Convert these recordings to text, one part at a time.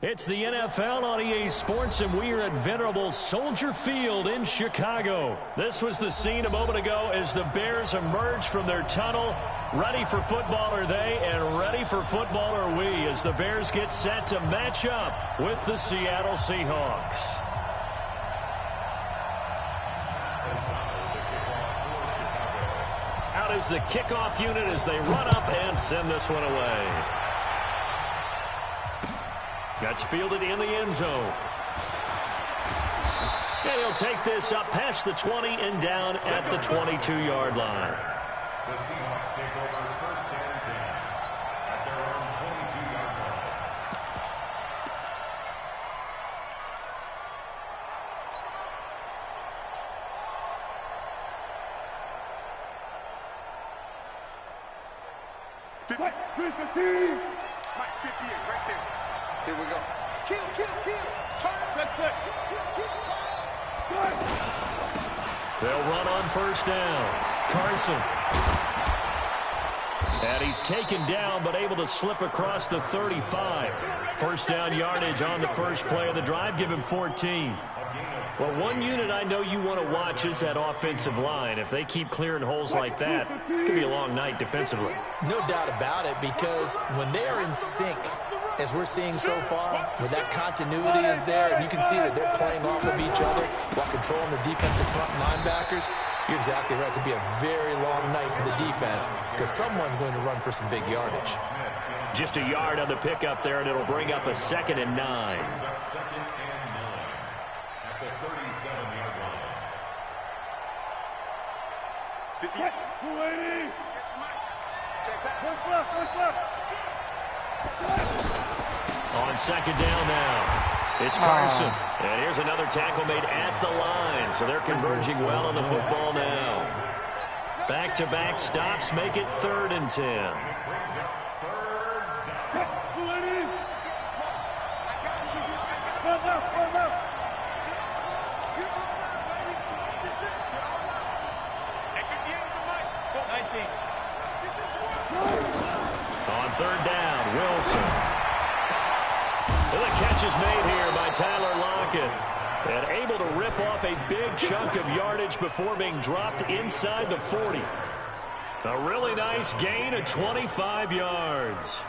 It's the NFL on EA Sports, and we are at venerable Soldier Field in Chicago. This was the scene a moment ago as the Bears emerged from their tunnel. Ready for football are they, and ready for football are we, as the Bears get set to match up with the Seattle Seahawks. Out is the kickoff unit as they run up and send this one away. That's fielded in the end zone. And he'll take this up past the 20 and down at the 22-yard line. The Seahawks take over first and 10 at their own 22-yard line. Mike 58 right there. Here we go. Kill. Turn. Kill. They'll run on first down. Carson. And he's taken down, but able to slip across the 35. First down yardage on the first play of the drive. Give him 14. Well, one unit I know you want to watch is that offensive line. If they keep clearing holes like that, it could be a long night defensively. No doubt about it, because when they are in sync, as we're seeing so far, where that continuity is there, and you can see that they're playing off of each other while controlling the defensive front linebackers, you're exactly right. It could be a very long night for the defense because someone's going to run for some big yardage. Just a yard on the pickup there, and it'll bring up a 2nd and 9. The 37-yard line. 58. 280. On second down now, it's Carson. And here's another tackle made at the line, so they're converging well on the football now. Back-to-back stops make it 3rd and 10. On 3rd down, Wilson. Well, the catch is made here by Tyler Lockett. And able to rip off a big chunk of yardage before being dropped inside the 40. A really nice gain of 25 yards.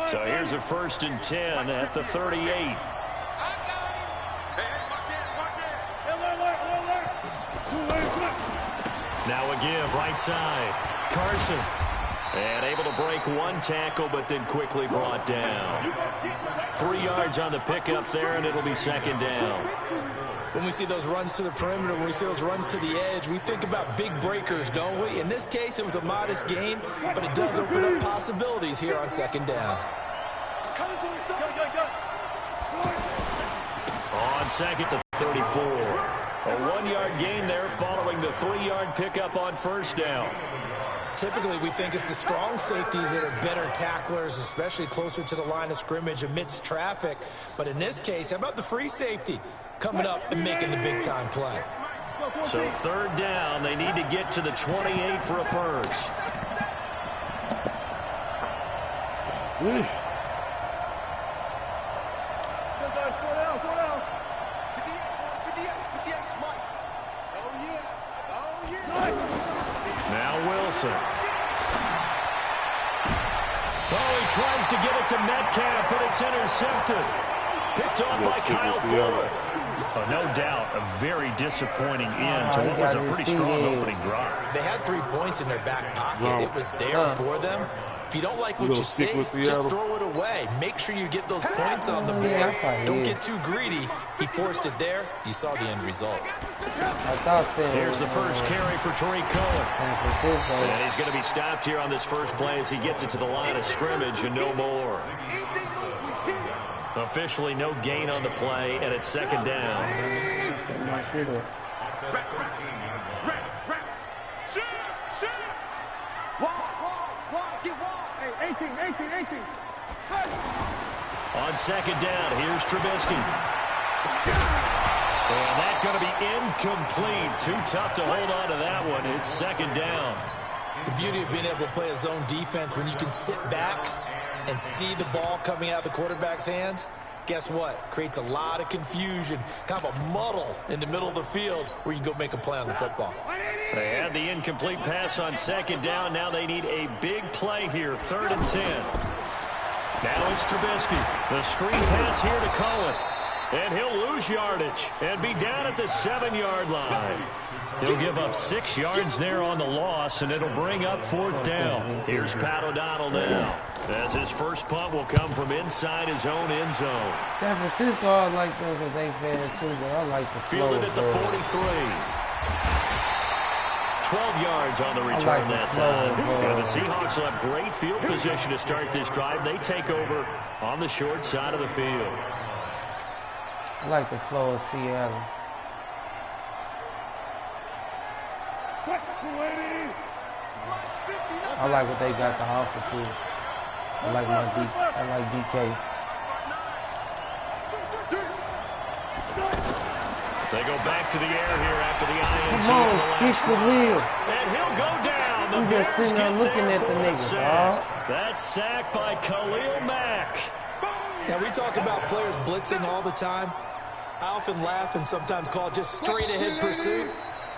So here's a 1st and 10 at the 38. Now a give, right side. Carson. And able to break one tackle, but then quickly brought down. 3 yards on the pickup there, and it'll be 2nd down. When we see those runs to the perimeter, when we see those runs to the edge, we think about big breakers, don't we? In this case, it was a modest gain, but it does open up possibilities here on 2nd down. On second to 34. A 1-yard gain there following the 3-yard pickup on first down. Typically, we think it's the strong safeties that are better tacklers, especially closer to the line of scrimmage amidst traffic. But in this case, how about the free safety coming up and making the big-time play? So 3rd down, they need to get to the 28 for a first. Now Wilson. Oh, he tries to get it to Metcalf, but it's intercepted. Picked off by Kyle Fuller. No doubt, a very disappointing end to what was a pretty strong opening drive. They had 3 points in their back pocket. It was there for them. If you don't like what you see, just throw it away. Make sure you get those points on the board. Don't get too greedy. He forced it there. You saw the end result. Here's the first carry for Tariq Cohen. And he's going to be stopped here on this first play as he gets it to the line of scrimmage and no more. Officially no gain on the play, and it's 2nd down. at the 13-yard line. Hey, 18. On second down, here's Trubisky. And that's going to be incomplete. Too tough to hold on to that one. It's second down. The beauty of being able to play a zone defense when you can sit back and see the ball coming out of the quarterback's hands, guess what? Creates a lot of confusion, kind of a muddle in the middle of the field where you can go make a play on the football. They had the incomplete pass on second down. Now they need a big play here, 3rd and 10. Now it's Trubisky. The screen pass here to Cohen. And he'll lose yardage and be down at the 7-yard line. He'll give up 6 yards there on the loss, and it'll bring up 4th down. Here's Pat O'Donnell now, as his first punt will come from inside his own end zone. San Francisco, I like them because they fair too, but I like the flow. Fielded at the 43. 12 yards on the return that time. And the Seahawks will have great field position to start this drive. They take over on the short side of the field. I like the flow of Seattle. I like what they got to offer too. I like DK. They go back to the air here after the INT. Come on, he's the wheel. And he'll go down. The Bears just sitting there looking at the niggas, dog. That's sacked by Khalil Mack. Now, we talk about players blitzing all the time. I often laugh and sometimes call it just straight-ahead pursuit.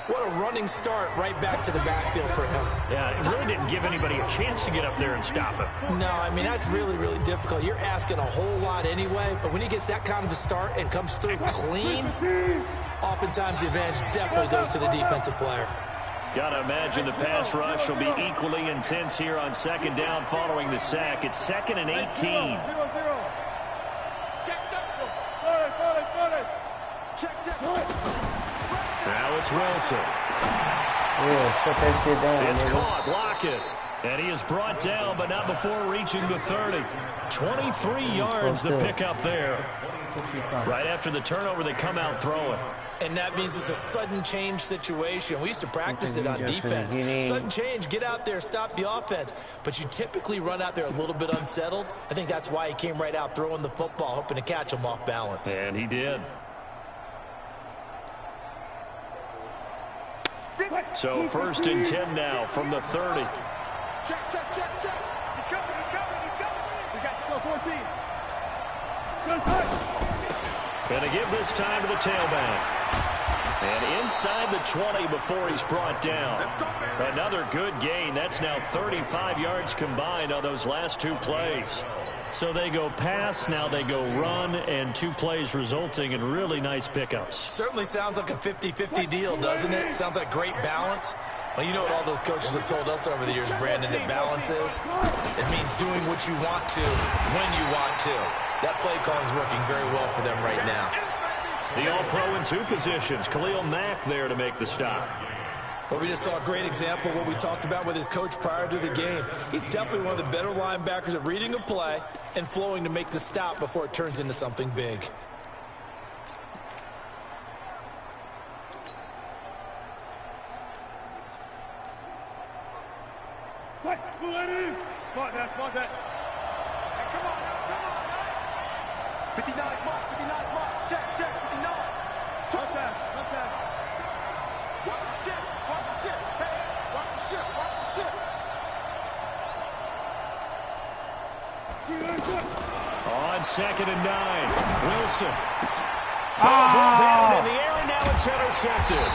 What a running start right back to the backfield for him. Yeah, it really didn't give anybody a chance to get up there and stop him. No, I mean, that's really, really difficult. You're asking a whole lot anyway, but when he gets that kind of a start and comes through clean, oftentimes the advantage definitely goes to the defensive player. Gotta imagine the pass rush will be equally intense here on second down following the sack. It's 2nd and 18. Now it's Wilson. Yeah, shut that shit down. It's caught, Lockett. And he is brought down, but not before reaching the 30. 23 yards the pickup there. Right after the turnover, they come out throwing. And that means it's a sudden change situation. We used to practice it on defense. Sudden change, get out there, stop the offense. But you typically run out there a little bit unsettled. I think that's why he came right out throwing the football, hoping to catch him off balance. And he did. So 1st and 10 now from the 30. Check. He's coming. We got to go 14. Going to give this time to the tailback. And inside the 20 before he's brought down. Another good gain. That's now 35 yards combined on those last 2 plays. So they go pass, now they go run, and 2 plays resulting in really nice pickups. Certainly sounds like a 50-50 deal, doesn't it? Sounds like great balance. Well, you know what all those coaches have told us over the years, Brandon, that balance is? It means doing what you want to, when you want to. That play calling is working very well for them right now. The All-Pro in 2 positions. Khalil Mack there to make the stop. But we just saw a great example of what we talked about with his coach prior to the game. He's definitely one of the better linebackers at reading a play and flowing to make the stop before it turns into something big. Come on. 59 mark. Check, 59. Touch that. Watch the ship. Hey, watch the ship. On 2nd and 9, Wilson. Ball down in the air, and now it's intercepted.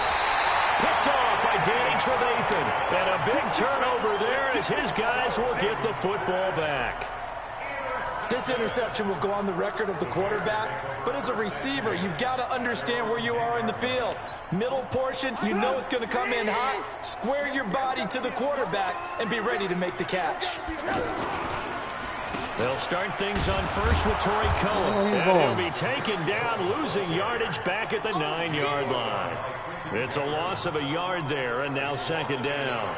Picked off by Danny Trevathan. And a big turnover there as his guys will get the football back. This interception will go on the record of the quarterback, but as a receiver, you've got to understand where you are in the field. Middle portion, you know it's going to come in hot. Square your body to the quarterback and be ready to make the catch. They'll start things on first with Torrey Cohen. And he'll be taken down, losing yardage back at the 9-yard line. It's a loss of a yard there, and now 2nd down.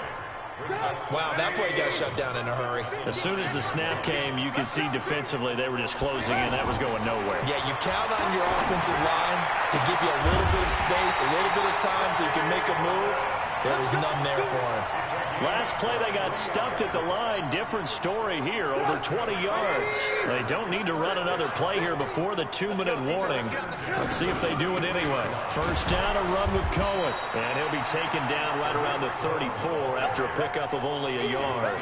Wow, that play got shut down in a hurry. As soon as the snap came, you could see defensively they were just closing in. That was going nowhere. Yeah, you count on your offensive line to give you a little bit of space, a little bit of time so you can make a move. There was none there for him. Last play, they got stuffed at the line. Different story here, over 20 yards. They don't need to run another play here before the 2-minute warning. Let's see if they do it anyway. First down, a run with Cohen. And he'll be taken down right around the 34 after a pickup of only a yard.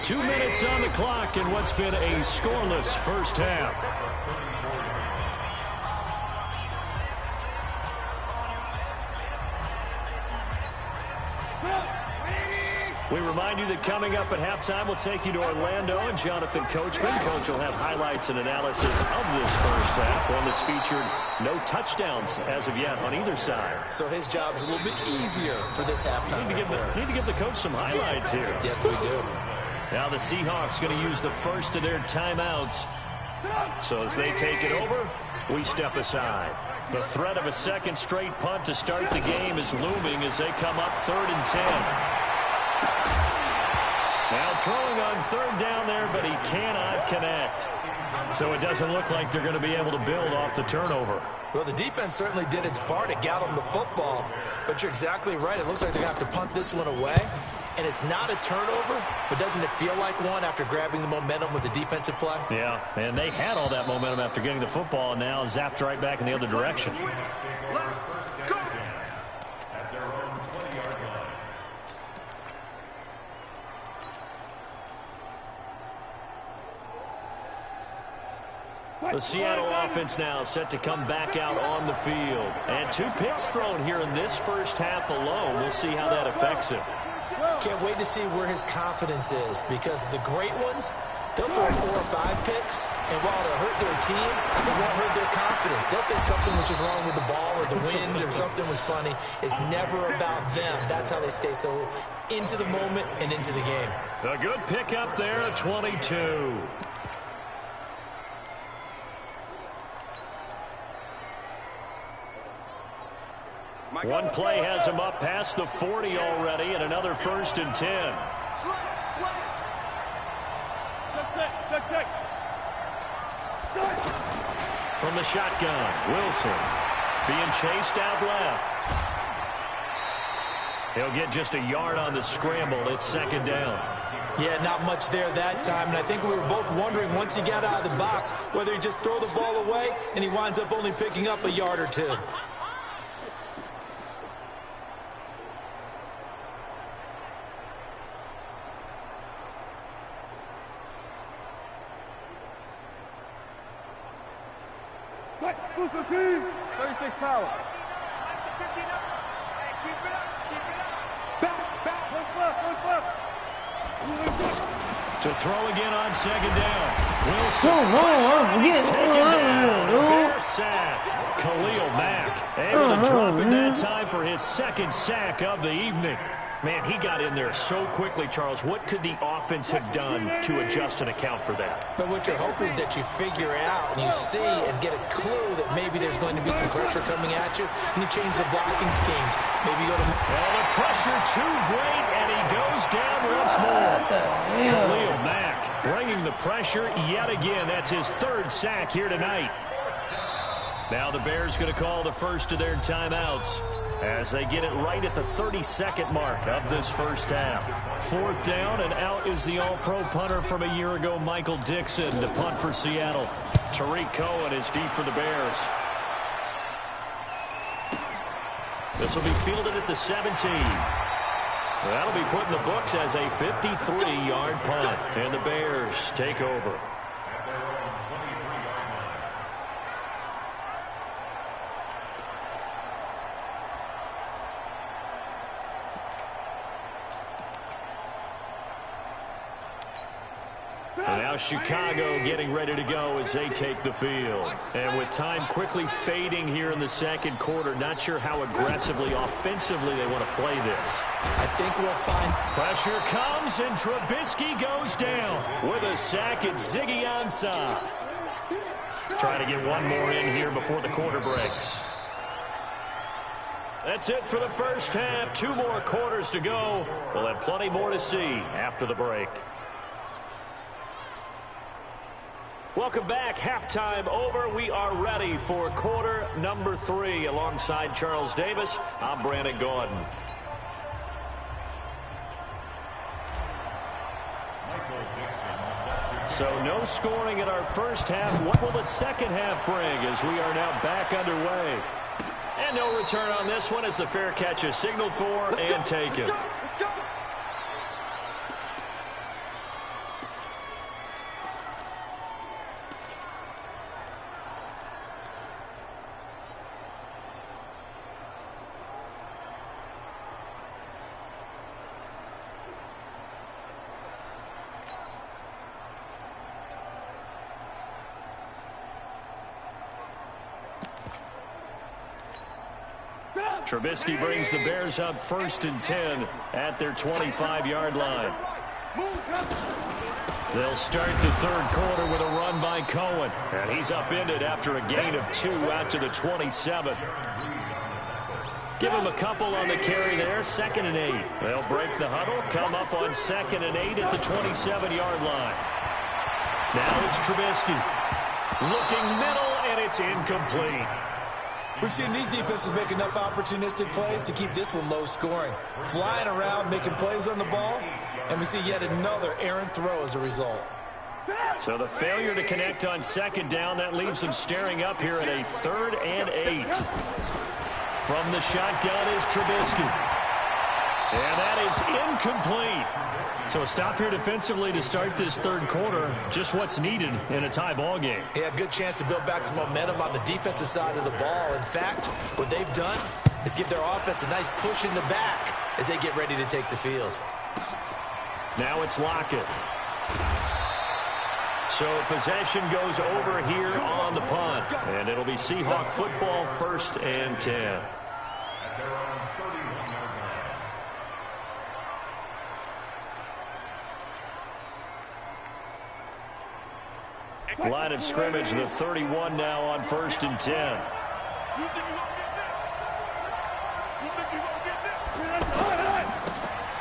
2 minutes on the clock in what's been a scoreless first half. We remind you that coming up at halftime, we'll take you to Orlando and Jonathan Coachman. Coach will have highlights and analysis of this first half, one that's featured no touchdowns as of yet on either side. So his job's a little bit easier for this halftime. Need to give the coach some highlights here. Yes, we do. Now the Seahawks going to use the first of their timeouts. So as they take it over, we step aside. The threat of a second straight punt to start the game is looming as they come up 3rd and 10. Now throwing on third down there, but he cannot connect. So it doesn't look like they're going to be able to build off the turnover. Well, the defense certainly did its part. It got them the football. But you're exactly right. It looks like they're going to have to punt this one away. And it's not a turnover, but doesn't it feel like one after grabbing the momentum with the defensive play? Yeah, and they had all that momentum after getting the football, and now zapped right back in the other direction. The Seattle offense now set to come back out on the field. And 2 picks thrown here in this first half alone. We'll see how that affects him. Can't wait to see where his confidence is, because the great ones, they'll throw 4 or 5 picks, and while it'll hurt their team, it won't hurt their confidence. They'll think something was just wrong with the ball or the wind or something was funny. It's never about them. That's how they stay so into the moment and into the game. A good pick up there at 22. One play has him up past the 40 already, and another 1st and 10. From the shotgun, Wilson being chased out left. He'll get just a yard on the scramble. It's 2nd down. Yeah, not much there that time, and I think we were both wondering once he got out of the box whether he'd just throw the ball away, and he winds up only picking up a yard or 2. Boost the team. 36 power. Back. Left. To throw again on 2nd down. Wilson. Bear sack. Khalil Mack able to drop in that time for his 2nd sack of the evening. Man, he got in there so quickly, Charles. What could the offense have done to adjust and account for that? But what you're hoping is that you figure out and you see and get a clue that maybe there's going to be some pressure coming at you, and you change the blocking schemes. Maybe go to... Well, the pressure too great, and he goes down once more. Khalil Mack bringing the pressure yet again. That's his 3rd sack here tonight. Now the Bears going to call the first of their timeouts as they get it right at the 32nd mark of this first half. 4th down, and out is the all-pro punter from a year ago, Michael Dixon, to punt for Seattle. Tariq Cohen is deep for the Bears. This will be fielded at the 17. That'll be put in the books as a 53-yard punt, and the Bears take over. Now Chicago getting ready to go as they take the field. And with time quickly fading here in the 2nd quarter, not sure how aggressively, offensively they want to play this. I think we'll find... Pressure comes, and Trubisky goes down with a sack at Ziggy Ansah. Trying to get one more in here before the quarter breaks. That's it for the first half. 2 more quarters to go. We'll have plenty more to see after the break. Welcome back. Halftime over. We are ready for quarter number 3. Alongside Charles Davis, I'm Brandon Gordon. So no scoring in our first half. What will the second half bring as we are now back underway? And no return on this one as the fair catch is signaled for and taken. Trubisky brings the Bears up 1st and 10 at their 25-yard line. They'll start the third quarter with a run by Cohen. And he's upended after a gain of 2 out to the 27. Give him a couple on the carry there. 2nd and 8. They'll break the huddle, come up on 2nd and 8 at the 27-yard line. Now it's Trubisky. Looking middle, and it's incomplete. We've seen these defenses make enough opportunistic plays to keep this one low scoring. Flying around, making plays on the ball, and we see yet another errant throw as a result. So the failure to connect on 2nd down, that leaves them staring up here at a 3rd and 8. From the shotgun is Trubisky. And that is incomplete. So a stop here defensively to start this third quarter. Just what's needed in a tie ball game. Yeah, good chance to build back some momentum on the defensive side of the ball. In fact, what they've done is give their offense a nice push in the back as they get ready to take the field. Now it's Lockett. So possession goes over here on the punt. And it'll be Seahawk football, 1st and 10. Line of scrimmage, the 31 now on 1st and 10.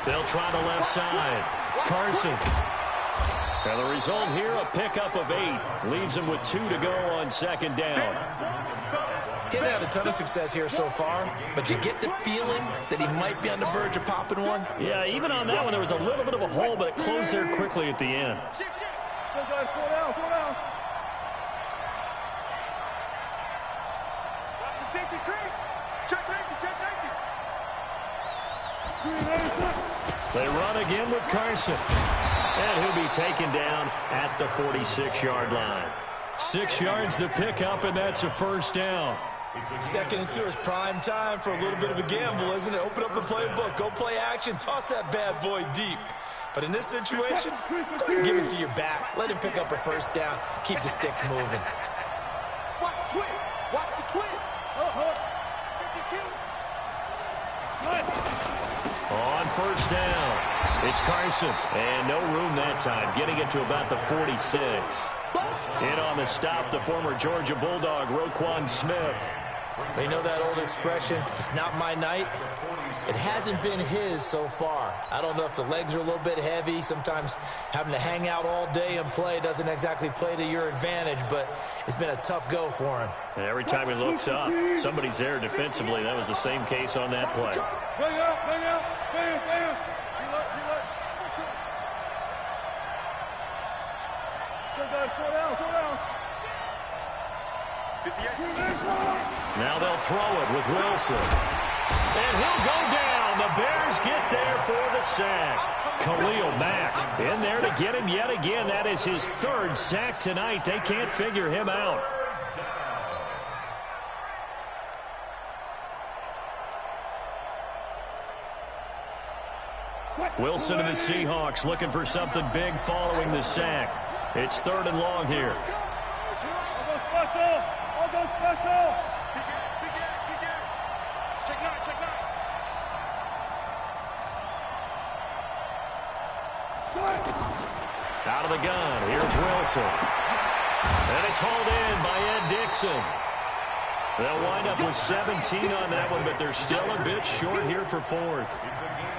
They'll try the left side. Carson. And the result here, a pickup of 8. Leaves him with 2 to go on 2nd down. He hasn't had a ton of success here so far, but you get the feeling that he might be on the verge of popping one. Yeah, even on that one, there was a little bit of a hole, but it closed there quickly at the end. Go, guys, slow down, slow down. Watch the safety creep. Check safety, check safety. They run again with Carson. And he'll be taken down at the 46-yard line. 6 yards the pickup, and that's a 1st down. 2nd and 2 is prime time for a little bit of a gamble, isn't it? Open up the playbook, go play action, toss that bad boy deep. But in this situation, go ahead and give it to your back. Let him pick up a 1st down. Keep the sticks moving. Watch the twist. Watch the twist. On 1st down, it's Carson. And no room that time, getting it to about the 46. In on the stop, the former Georgia Bulldog, Roquan Smith. You know that old expression, it's not my night? It hasn't been his so far. I don't know if the legs are a little bit heavy. Sometimes having to hang out all day and play doesn't exactly play to your advantage, but it's been a tough go for him. And every time he looks up, somebody's there defensively. That was the same case on that play. Bang out, bang out, bang, bang. Reload. Go, guys, slow down, slow down. Now they'll throw it with Wilson. And he'll go down. The Bears get there for the sack. Khalil Mack in there to get him yet again. That is his 3rd sack tonight. They can't figure him out. Wilson and the Seahawks looking for something big following the sack. It's 3rd and long here. I'll go special. Check nine. Out of the gun, here's Wilson. And it's hauled in by Ed Dixon. They'll wind up with 17 on that one, but they're still a bit short here for fourth.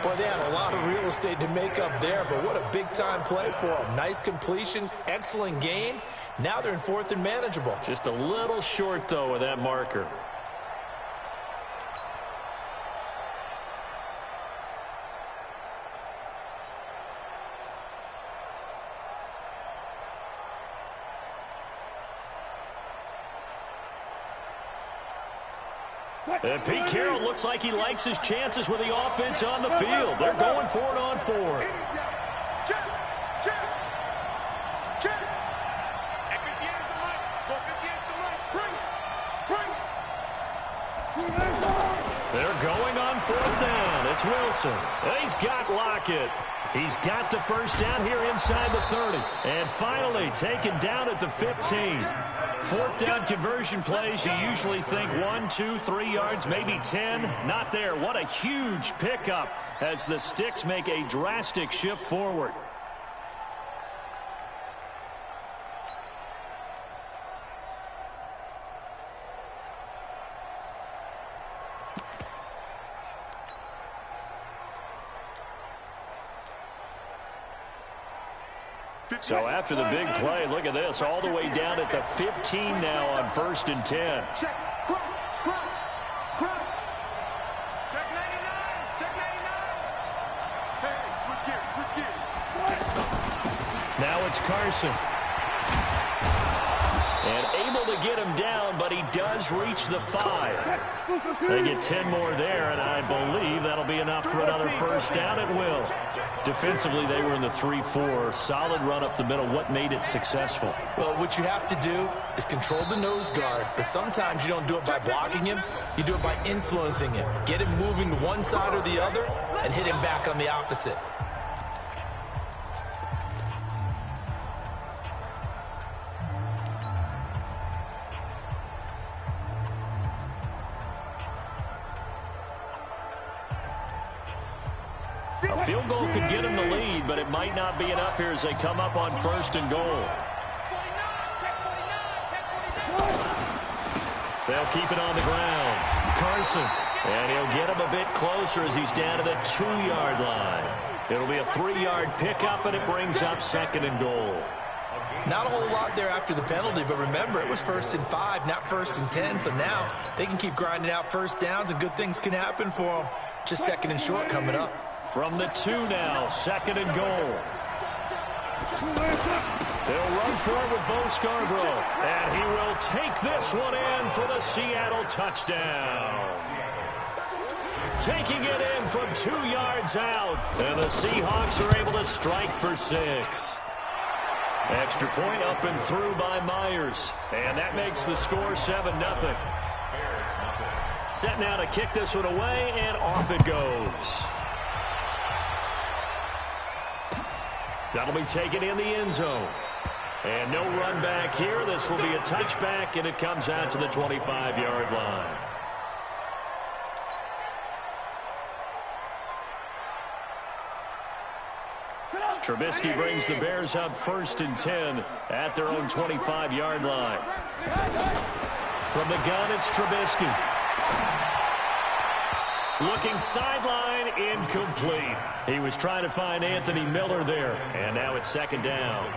Boy, they had a lot of real estate to make up there, but what a big-time play for them. Nice completion, excellent game. Now they're in fourth and manageable. Just a little short, though, with that marker. And Pete Carroll looks like he likes his chances with the offense on the field. They're going for it on fourth. They're going on fourth down. It's Wilson. He's got Lockett. He's got the first down here inside the 30. And finally taken down at the 15. Fourth down conversion plays, you usually think 1, 2, 3 yards, maybe 10. Not there. What a huge pickup as the Sticks make a drastic shift forward. So after the big play, look at this, all the way down at the 15 now on 1st and 10. Check, cross. Check 99, check 99. Hey, switch gears. Now it's Carson. And able to get him down, but he does reach the 5. They get 10 more there, and I believe that'll be enough for another first down at will. Defensively, they were in the 3-4. Solid run up the middle. What made it successful? Well, what you have to do is control the nose guard, but sometimes you don't do it by blocking him. You do it by influencing him. Get him moving to one side or the other and hit him back on the opposite. A field goal could get him the lead, but it might not be enough here as they come up on 1st and goal. They'll keep it on the ground. Carson. And he'll get him a bit closer as he's down to the 2-yard line. It'll be a 3-yard pickup, and it brings up 2nd and goal. Not a whole lot there after the penalty, but remember, it was 1st and 5, not 1st and 10, so now they can keep grinding out first downs, and good things can happen for them. Just 2nd and short coming up. From the 2 now, 2nd and goal. They'll run for it with Bo Scarborough, and he will take this one in for the Seattle touchdown. Taking it in from 2 yards out, and the Seahawks are able to strike for 6. Extra point up and through by Myers, and that makes the score 7-0. Set now to kick this one away, and off it goes. That'll be taken in the end zone. And no run back here. This will be a touchback, and it comes out to the 25-yard line. Trubisky brings the Bears up 1st and 10 at their own 25-yard line. From the gun, it's Trubisky. Looking sideline, incomplete. He was trying to find Anthony Miller there, and now it's 2nd down.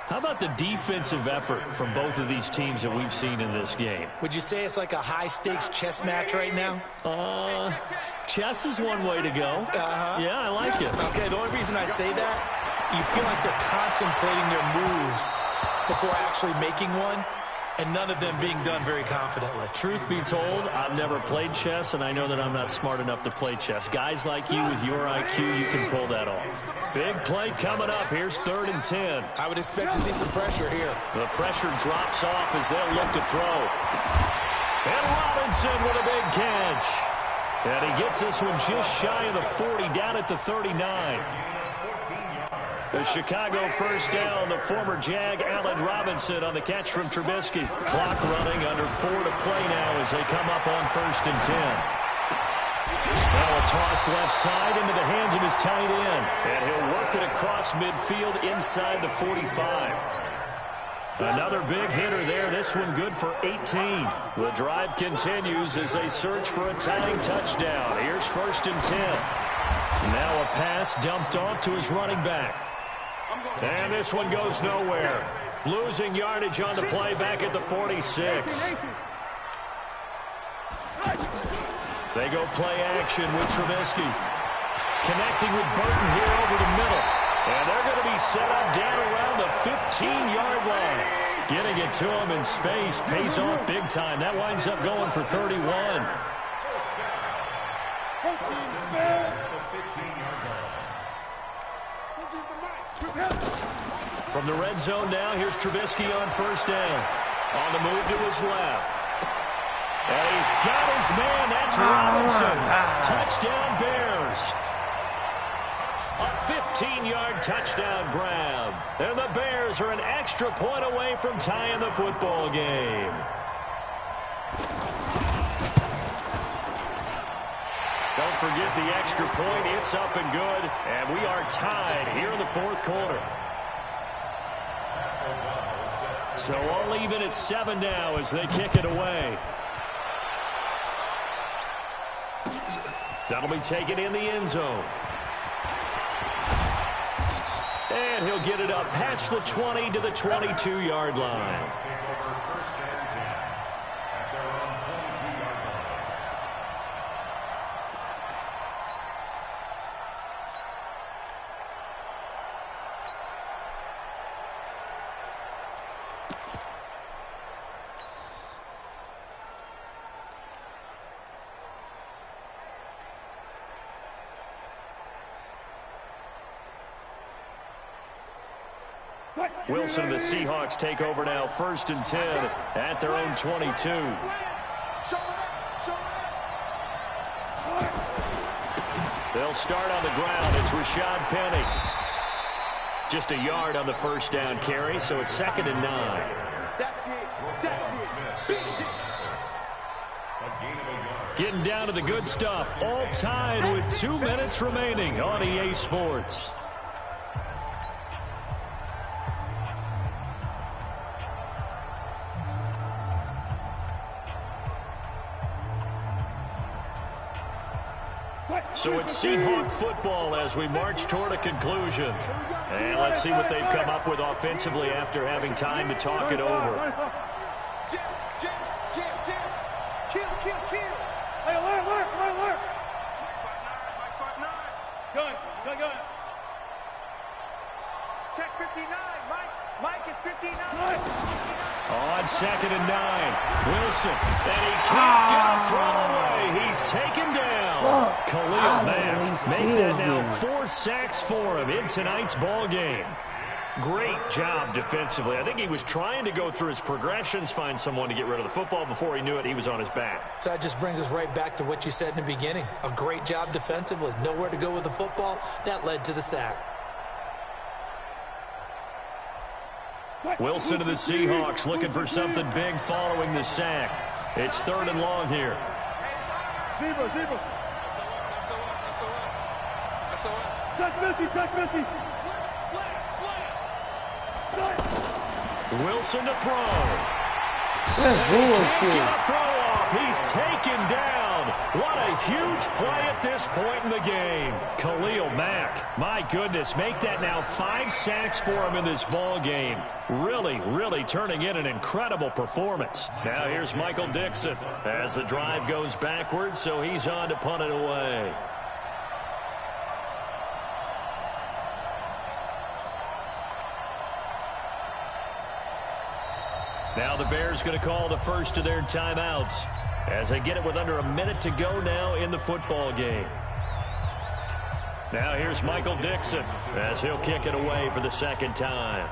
How about the defensive effort from both of these teams that we've seen in this game? Would you say it's like a high-stakes chess match right now? Chess is one way to go. Yeah, I like it. Okay, the only reason I say that, you feel like they're contemplating their moves before actually making one, and none of them being done very confidently. Truth be told, I've never played chess, and I know that I'm not smart enough to play chess. Guys like you with your IQ, you can pull that off. Big play coming up. Here's 3rd and 10. I would expect to see some pressure here. The pressure drops off as they'll look to throw. And Robinson with a big catch. And he gets this one just shy of the 40, down at the 39. The Chicago first down, the former Jag Allen Robinson on the catch from Trubisky. Clock running, under 4 to play now as they come up on 1st and 10. Now a toss left side into the hands of his tight end. And he'll work it across midfield inside the 45. Another big hitter there. This one good for 18. The drive continues as they search for a tying touchdown. Here's 1st and 10. Now a pass dumped off to his running back. And this one goes nowhere. Losing yardage on the play back at the 46. They go play action with Trubisky. Connecting with Burton here over the middle. And they're going to be set up down around the 15-yard line. Getting it to him in space pays off big time. That winds up going for 31. From the red zone now, here's Trubisky on 1st down. On the move to his left. And he's got his man. That's Robinson. Touchdown Bears. A 15-yard touchdown grab. And the Bears are an extra point away from tying the football game. Don't forget the extra point. It's up and good. And we are tied here in the 4th quarter. So all even at 7 now as they kick it away. That'll be taken in the end zone. And he'll get it up past the 20 to the 22-yard line. Wilson and the Seahawks take over now, 1st and 10 at their own 22. They'll start on the ground. It's Rashad Penny. Just a yard on the 1st down carry, so it's 2nd and 9. Getting down to the good stuff. All tied with 2 minutes remaining on EA Sports. So it's Seahawk football as we march toward a conclusion. And let's see what they've come up with offensively after having time to talk it over. Hey, alert. Gun. Check 59. Mike is 59. On 2nd and 9. Wilson. And he can't get a throw away. He's taken down. Khalil Mack make that now 4 sacks for him in tonight's ball game. Great job defensively. I think he was trying to go through his progressions, find someone to get rid of the football. Before he knew it, he was on his back. So that just brings us right back to what you said in the beginning. A great job defensively. Nowhere to go with the football. That led to the sack. Wilson to the Seahawks looking for something big following the sack. It's 3rd and long here. Deeper. Check Missy. Wilson to throw. That's bullshit. Throw off. He's taken down. What a huge play at this point in the game. Khalil Mack, my goodness, make that now 5 sacks for him in this ball game. Really turning in an incredible performance. Now here's Michael Dixon as the drive goes backwards, so he's on to punt it away. Now the Bears going to call the first of their timeouts as they get it with under a minute to go now in the football game. Now here's Michael Dixon as he'll kick it away for the 2nd time.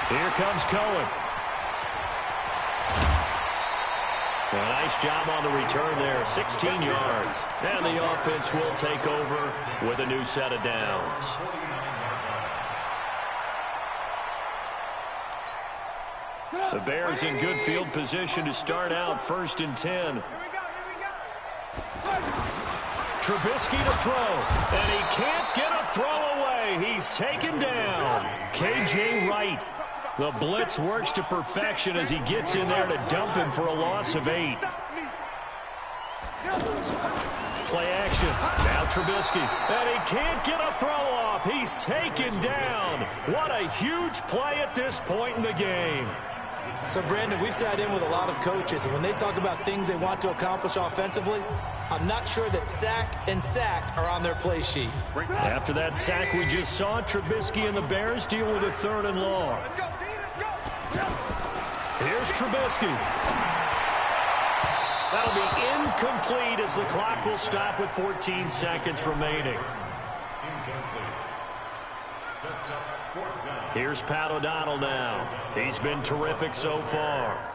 Here comes Cohen. A nice job on the return there, 16 yards. And the offense will take over with a new set of downs. Bears in good field position to start out 1st and 10. Trubisky to throw, and he can't get a throw away. He's taken down. K.J. Wright. The blitz works to perfection as he gets in there to dump him for a loss of 8. Play action. Now Trubisky. And he can't get a throw off. He's taken down. What a huge play at this point in the game. So, Brandon, we sat in with a lot of coaches, and when they talk about things they want to accomplish offensively, I'm not sure that sack and sack are on their play sheet. After that sack we just saw, Trubisky and the Bears deal with a 3rd and long. Here's Trubisky. That'll be incomplete as the clock will stop with 14 seconds remaining. Here's Pat O'Donnell now. He's been terrific so far.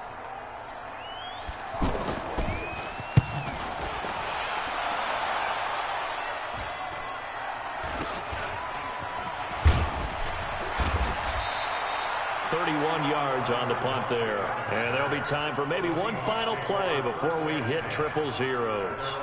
Yards on the punt there. And there'll be time for maybe one final play before we hit triple zeros.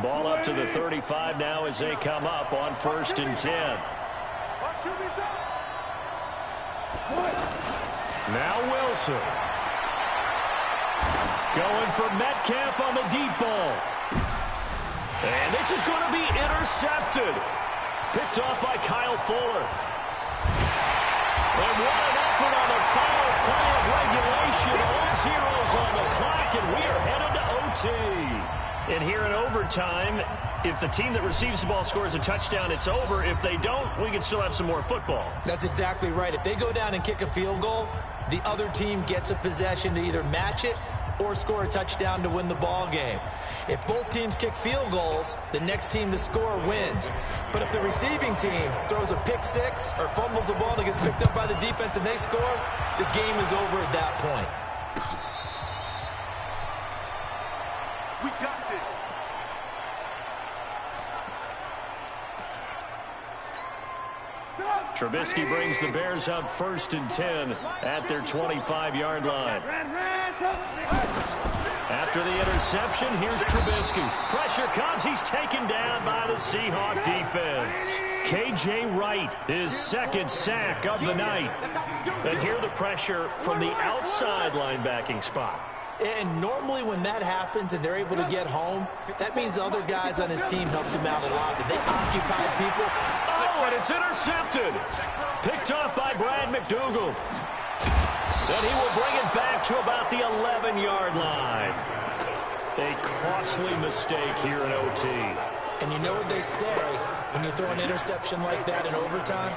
Ball up to the 35 now as they come up on 1st and 10. Now Wilson. Going for Metcalf on the deep ball. And this is going to be intercepted. Picked off by Kyle Fuller. And what an effort on the final play of regulation. All zeros on the clock, and we are headed to OT. And here in overtime, if the team that receives the ball scores a touchdown, it's over. If they don't, we can still have some more football. That's exactly right. If they go down and kick a field goal, the other team gets a possession to either match it or score a touchdown to win the ball game. If both teams kick field goals, the next team to score wins. But if the receiving team throws a pick six or fumbles the ball and it gets picked up by the defense and they score, the game is over at that point. We got this. Trubisky brings the Bears up 1st and 10 at their 25-yard line. After the interception, here's Trubisky. Pressure comes. He's taken down by the Seahawk defense. K.J. Wright, his 2nd sack of the night. And here the pressure from the outside linebacking spot. And normally when that happens and they're able to get home, that means the other guys on his team helped him out a lot. That they occupied people. Oh, and it's intercepted. Picked off by Brad McDougal. And he will bring it back to about the 11-yard line. A costly mistake here in OT. And you know what they say, when you throw an interception like that in overtime,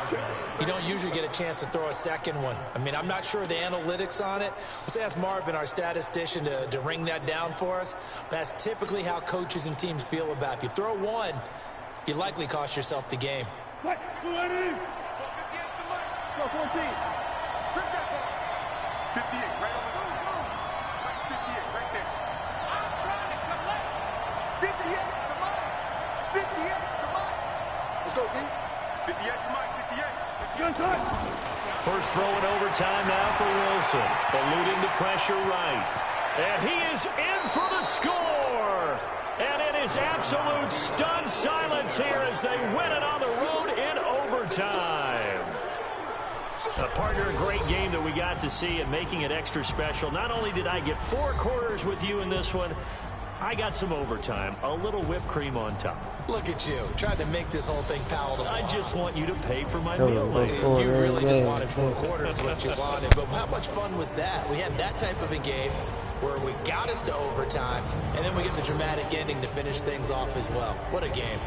you don't usually get a chance to throw a second one. I mean, I'm not sure of the analytics on it. Let's ask Marvin, our statistician, to ring that down for us. That's typically how coaches and teams feel about it. If you throw one, you likely cost yourself the game. 58 right over there. 58 right there. I'm trying to collect. 58, come on. 58, come on. Let's go, D. 58, come on, 58. First throw in overtime now for Wilson. Eluding the pressure right. And he is in for the score. And it is absolute stunned silence here as they win it on the road in overtime. Partner, a great game that we got to see and making it extra special. Not only did I get 4 quarters with you in this one, I got some overtime, a little whipped cream on top. Look at you, trying to make this whole thing palatable. I just want you to pay for my meal later. You really just wanted 4 quarters what you wanted. But how much fun was that? We had that type of a game where we got us to overtime, and then we get the dramatic ending to finish things off as well. What a game.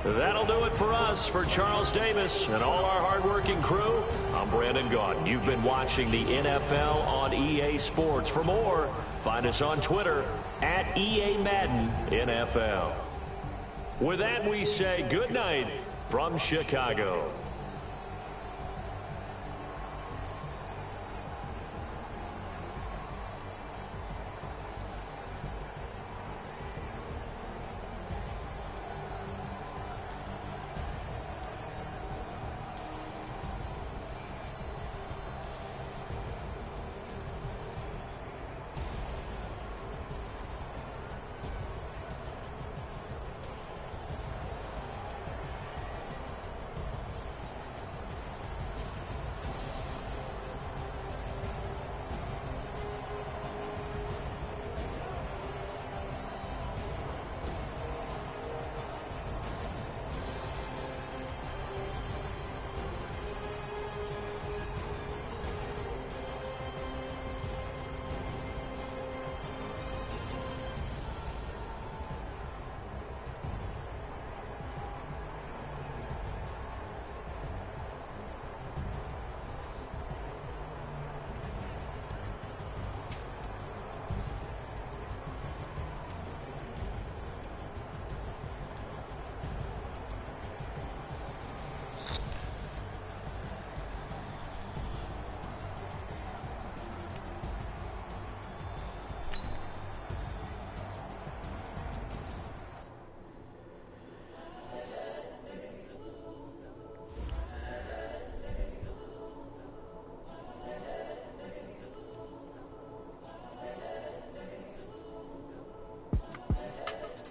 That'll do it for us. For Charles Davis and all our hardworking crew, I'm Brandon Gaudin. You've been watching the NFL on EA Sports. For more, Find us on Twitter at EA Madden NFL. With that, we say good night from Chicago.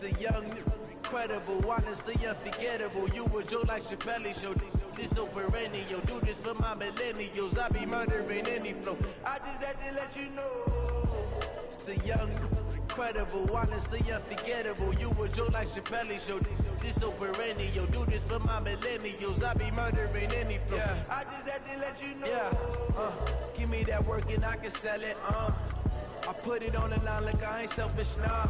The young, incredible, honestly unforgettable. You a joke like Chappelle Show. This so perennial. Do this for my millennials. I be murdering any flow. I just had to let you know. It's the young, incredible, honestly unforgettable. You a joke like Chappelle Show. This so perennial. Do this for my millennials. I be murdering any flow. Yeah. I just had to let you know. Yeah. Give me that work and I can sell it. I put it on the line like I ain't selfish, nah.